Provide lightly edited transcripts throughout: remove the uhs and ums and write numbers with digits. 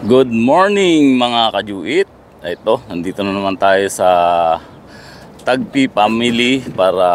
Good morning mga kajuit. Ito, nandito na naman tayo sa Tagpi Family para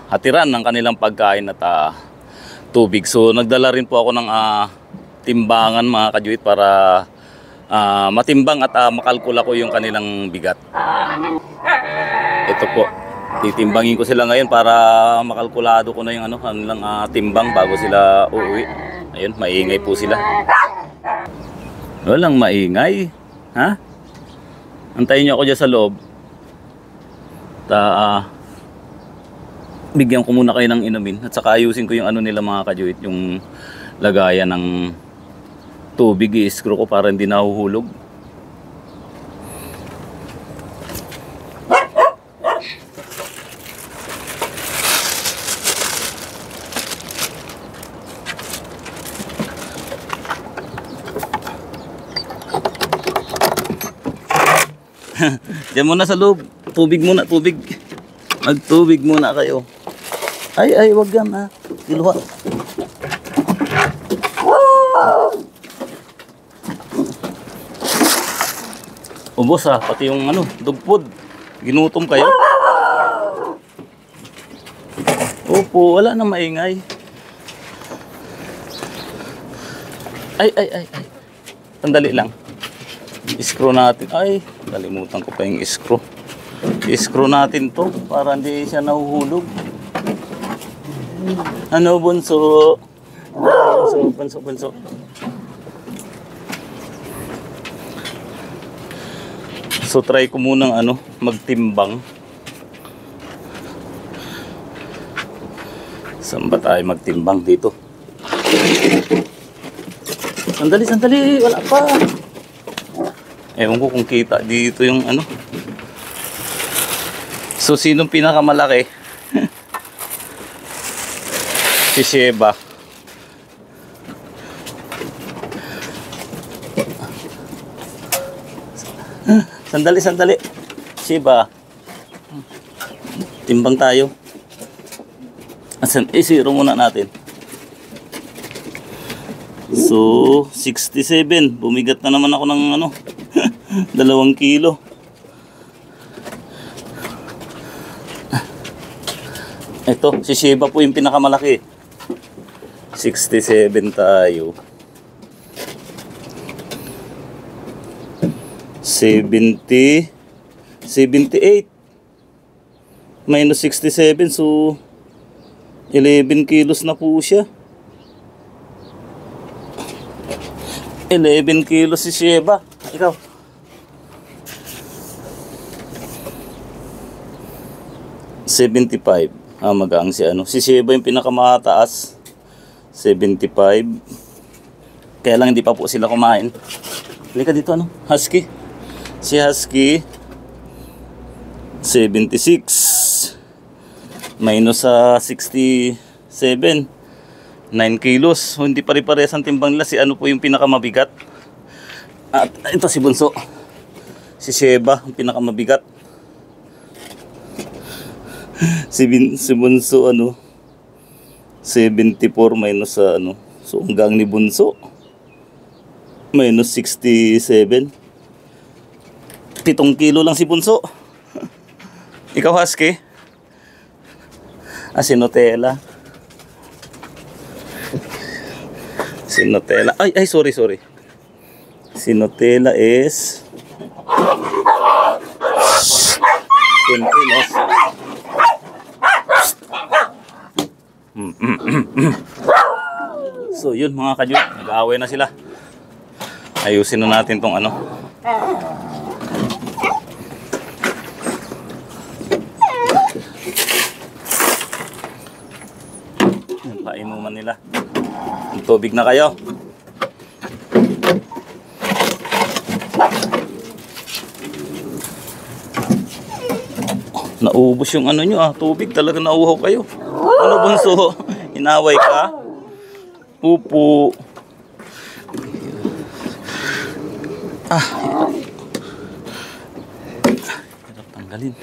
hatiran ng kanilang pagkain at tubig. So nagdala rin po ako ng timbangan mga kajuit para matimbang at makalkula ko yung kanilang bigat. Ito po, titimbangin ko sila ngayon para makalkulado ko na yung kanilang timbang bago sila uuwi. Ayun, maingay po sila. Walang maingay. Ha? Antayin nyo ako dyan sa loob. Bigyan ko muna kayo ng inumin. At saka ayusin ko yung nila mga kajuit. Yung lagayan ng tubig. I-screw ko para hindi nahuhulog. Diyan muna sa loob. Tubig muna, tubig. Magtubig muna kayo. Ay, wag yan ha. Kiluha. Ubos ha, pati yung dog food. Ginutom kayo. Opo, wala nang maingay. Ay. Sandali lang. I-screw natin. Ay, kalimutan ko pa yung screw. I-screw natin to para hindi siya nahuhulog. Bunso? Bunso. So try ko munang magtimbang. Saan ba tayo magtimbang dito? Sandali, wala pa. Ewan ko kung kita dito yung So sinong pinakamalaki? Si Sheba. Sandali. Sheba. Timbang tayo. Zero muna natin. So 67. Bumigat na naman ako ng 2 kilo. Ito, si Sheba po yung pinakamalaki. 67 tayo. 70, 78 minus 67, so 11 kilos na po siya. 11 kilos si Sheba. Ikaw? 75. Magaang si Sheba yung pinakamataas. 75. Kaya lang hindi pa po sila kumain. Halika dito Husky. Si Husky 76 minus 67 9 kilos. Hindi pare-parehas ang timbang nila. Si po yung pinakamabigat. At ito si Bunso. Si Sheba yung pinakamabigat. Si Bunso 74 minus so hanggang ni Bunso minus 67. 7 kilo lang si Bunso. Ikaw Husky? Si Nutella. Si Nutella. Ay, sorry. Si Nutella is 10 kilos. So yun mga kajuit, nag-aaway na sila. Ayusin na natin tong painuman nila. Tubig na kayo. Naubos yung nyo tubig, talaga nauhaw kayo. Bunso? Inaway ka? Pupo. Hirap tanggalin.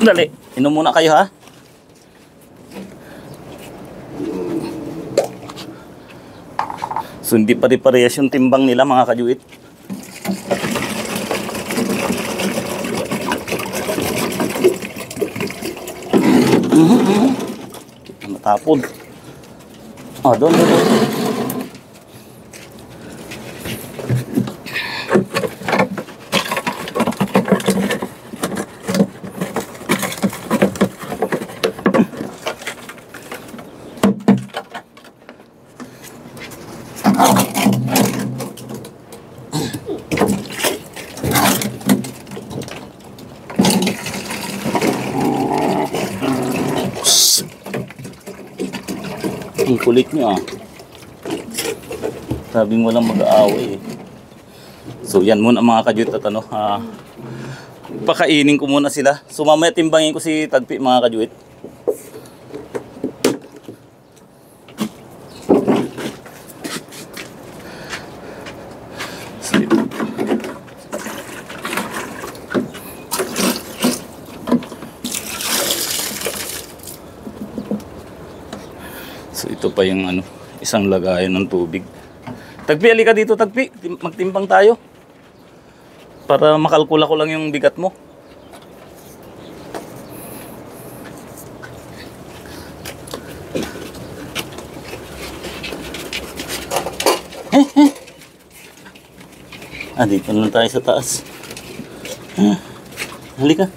Dali. Inom muna kayo ha. So hindi pare-parehas yung timbang nila mga kajuit. Natapon. Oh, doon. Ang kulit nyo ah. Sabing walang mag-aaway eh. So yan muna mga kajuit at ano, pakainin ko muna sila. So mamaya timbangin ko si Tagpi mga kajuit. So ito pa yung ano, isang lagayan ng tubig. Tagpi, alika dito Tagpi, magtimbang tayo. Para makalkula ko lang yung bigat mo. Dito na tayo sa taas. Halika.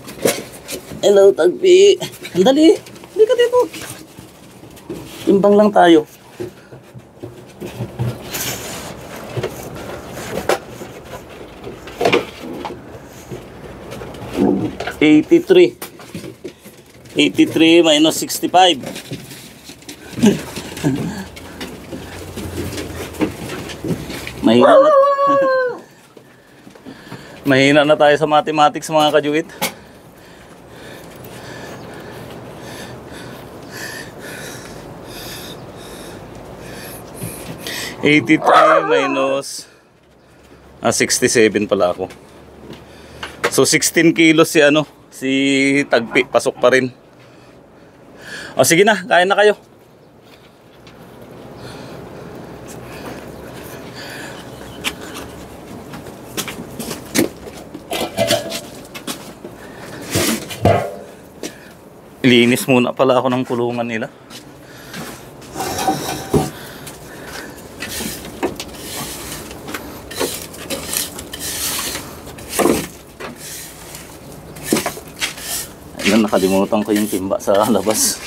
Hello Tagpi. Andali, halika dito. Timbang lang tayo. $83 minus 65. Mahina na. Mahina na tayo sa mathematics mga kajuit. $83 minus 67 pala ako. So 16 kilos si ano, si Tagpi, pasok pa rin. O sige na, kain na kayo. Ilinis muna pala ako ng kulungan nila. Ayun, nakalimutan ko yung timba sa labas.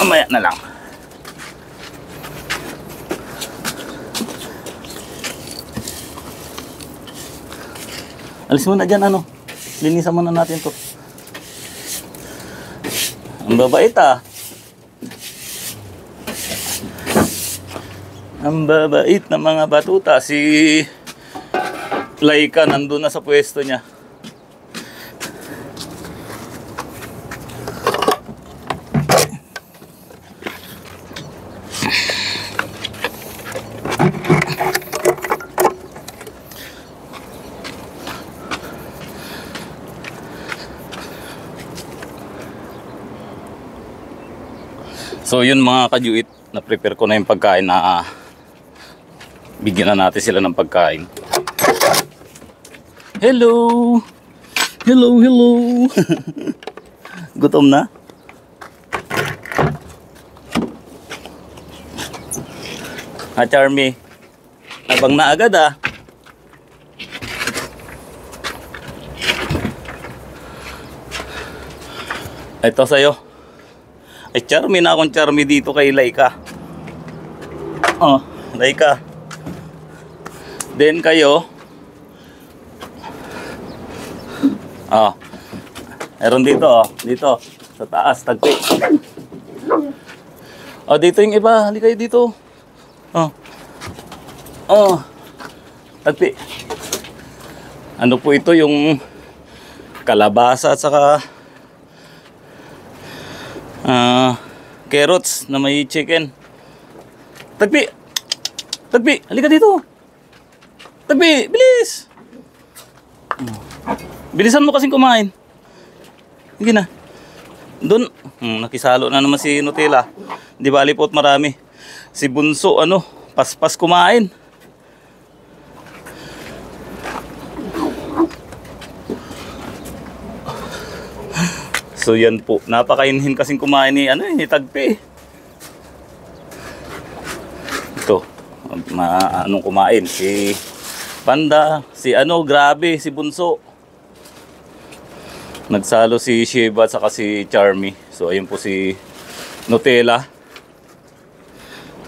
Mamaya na lang. Alis mo na dyan ano. Linisan muna natin to. Ang babait ah. Ang babait na mga batuta. Si Laika nandun na sa pwesto niya. So yun mga kajuit, na-prepare ko na yung pagkain na bigyan na natin sila ng pagkain. Hello! Hello, hello! Gutom na? Charmy, abang na agad ah. Ito sa'yo. Ay, Charmy na akong Charmy dito kay Laika. Oh, Laika. Then kayo. Oh. Meron dito, oh. Dito. Sa taas, Tagpi. Oh, dito yung iba. Halika kayo dito. Oh. Oh. Tagpi. Ano po ito yung kalabasa at saka carrots na may chicken. Tagpi! Tagpi! Halika dito! Tagpi! Bilis! Bilisan mo kasing kumain. Sige na. Doon, nakisalo na naman si Nutella. Di ba alipot marami. Si Bunso, paspas kumain. So yan po, napakainhin kasing kumain ni Tagpi. Ito, anong kumain? Si Panda, grabe, si Bunso. Nagsalo si Sheba at saka si Charmy. So ayun po si Nutella.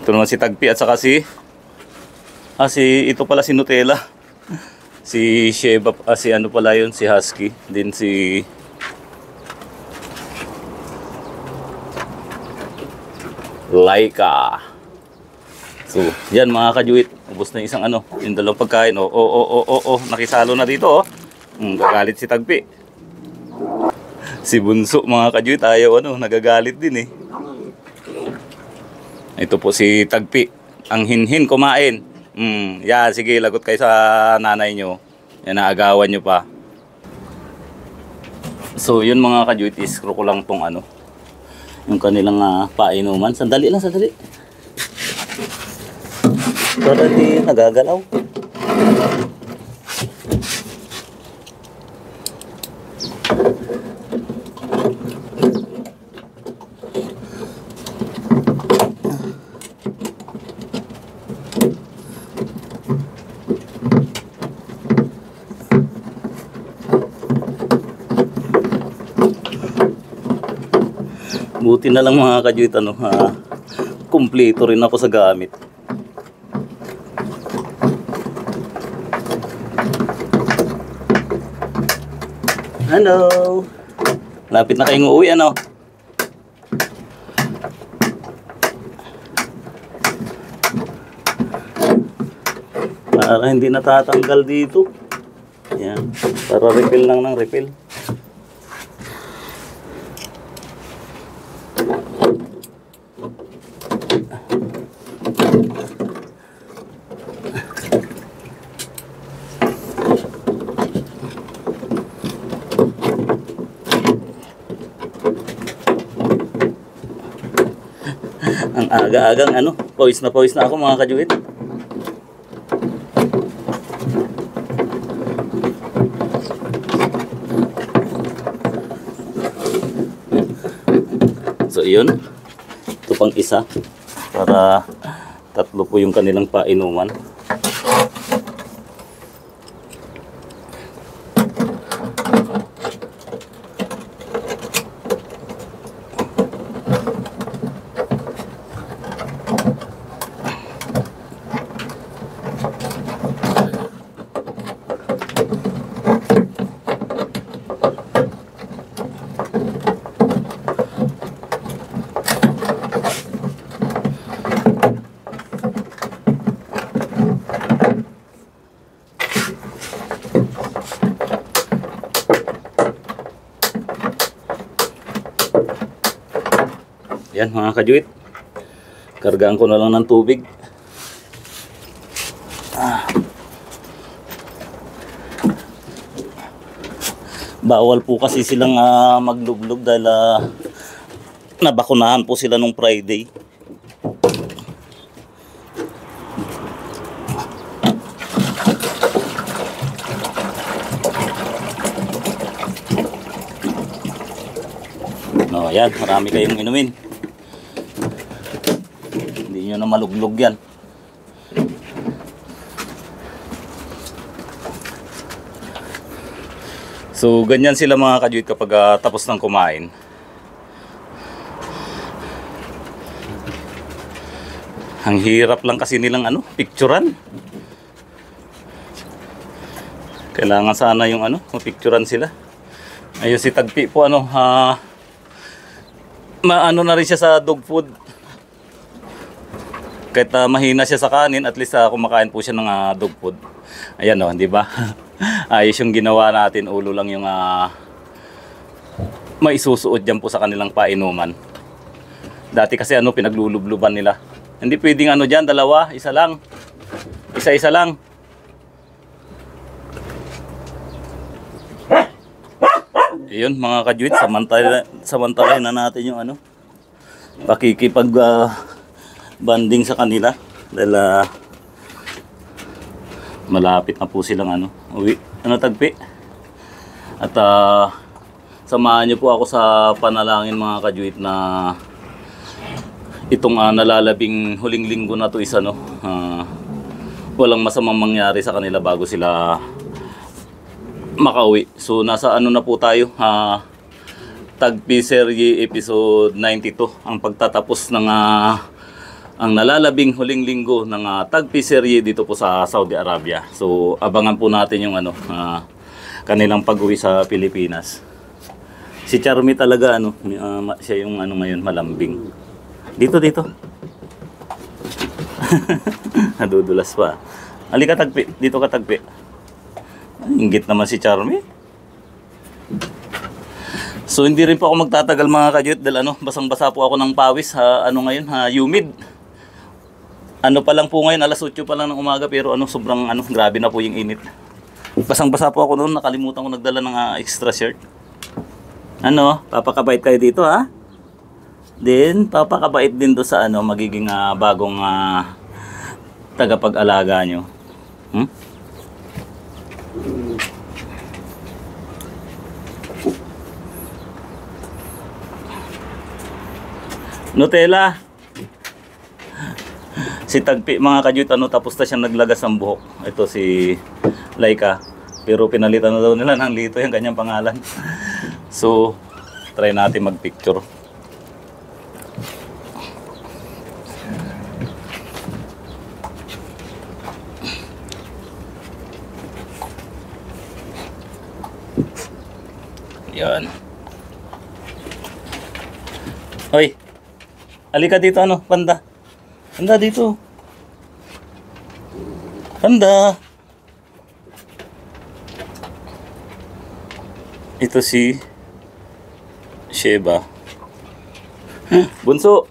Ito naman si Tagpi at saka ito pala si Nutella. Si Sheba, pala yun, si Husky. Din si Laika. So, yan mga kajuit. Ubos na isang yung dalawang pagkain. Nakisalo na dito, gagalit si Tagpi. Si Bunso mga kajuit, ayaw nagagalit din eh. Ito po si Tagpi. Ang hinhin kumain. Yan, sige, lagot kayo sa nanay nyo. Yan, naagawan nyo pa. So, yun mga kajuit, iskro ko lang tong yung kanilang painuman. Sandali lang, sandali. Para di nagagalaw. Buti na lang mga kajuit, kumpleto rin ako sa gamit. Hello! Lapit na kayong uuwi, Para hindi natatanggal dito. Yan. Para refill lang ng refill. Ang aga-agang pawis na ako mga kajuit. So iyon, ito pang isa para tatlo po yung kanilang painuman. Yan mga kajuit, kargaan ko na lang ng tubig. Bawal po kasi silang maglublog dahil nabakunahan po sila nung Friday. Ayan, marami kayong inumin. Hindi nyo na maluglog yan. So, ganyan sila mga kajuit kapag tapos ng kumain. Ang hirap lang kasi nilang picturean. Kailangan sana yung mapicturean sila. Ayun si Tagpi po maano na rin siya sa dog food. Kahit mahina siya sa kanin, at least kumakain po siya ng dog food. Ayan di ba? Ayos yung ginawa natin, ulo lang yung maisusuot dyan po sa kanilang painuman. Dati kasi pinaglulubluban nila. Hindi pwedeng dyan, dalawa, isa lang. Isa-isa lang. Ayun mga kajuit, samantalahin na natin yung ano, pakikipag banding sa kanila dahil malapit na po silang ano, uwi, tagpi. At samahan niyo po ako sa panalangin mga kajuit na itong nalalabing huling linggo na to is ano, walang masamang mangyari sa kanila bago sila makauwi. So nasa ano na po tayo, Tagpi Serye episode 92, ang pagtatapos ng ang nalalabing huling linggo ng Tagpi Serye dito po sa Saudi Arabia. So abangan po natin yung ano, kanilang pag-uwi sa Pilipinas. Si Charmy talaga ano, siya yung ano ngayon, malambing. Dito. Nadudulas pa. Halika Tagpi, dito ka Tagpi. Inggit naman si Charmy. So hindi rin po ako magtatagal mga kajuit dahil ano, basang-basa po ako ng pawis, ano ngayon, humid. Ano pa lang po ngayon, alas 8 pa lang ng umaga pero ano, sobrang ano, grabe na po yung init. Basang-basa po ako noon, nakalimutan ko nagdala ng extra shirt. Ano, papakabait kayo dito ha? Then papakabait din do sa ano, magiging bagong tagapag-alaga nyo. Nutella. Si Tagpi mga kajuit ano, tapos na siyang naglagas ng buhok. Ito si Laika. Pero pinalitan na daw nila ng Lito yung kanyang pangalan. So, try natin magpicture. Yan. Hoy. Halika dito ano, panda. Panda dito. Panda. Ito si Sheba. Bunso.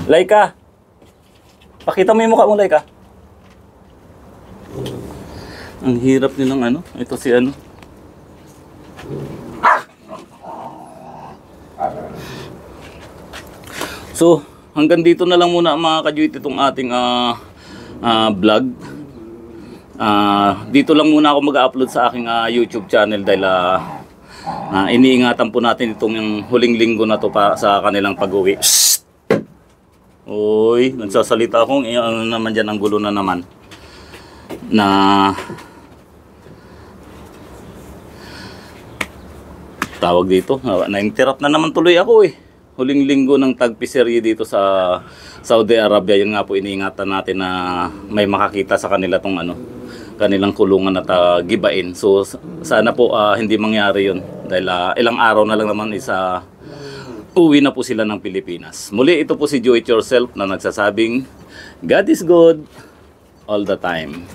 Laika. Pakita mo yung mukha mo, Laika. Ang hirap nilang ano. Ito si ano. So, hanggang dito na lang muna mga kajuit itong ating vlog. Dito lang muna ako mag-upload sa aking YouTube channel dahil iniingatan po natin itong yung huling linggo na to pa sa kanilang pag-uwi. Uy, nagsasalita akong ano naman dyan, ang gulo na naman. Tawag dito, na-interrupt na naman tuloy ako eh. Huling linggo ng Tagpi Serye dito sa Saudi Arabia, yun nga po iniingatan natin na may makakita sa kanila tong ano, kanilang kulungan at gibain. So sana po hindi mangyari yun dahil ilang araw na lang naman uwi na po sila ng Pilipinas. Muli ito po si Do It Yourself na nagsasabing God is good all the time.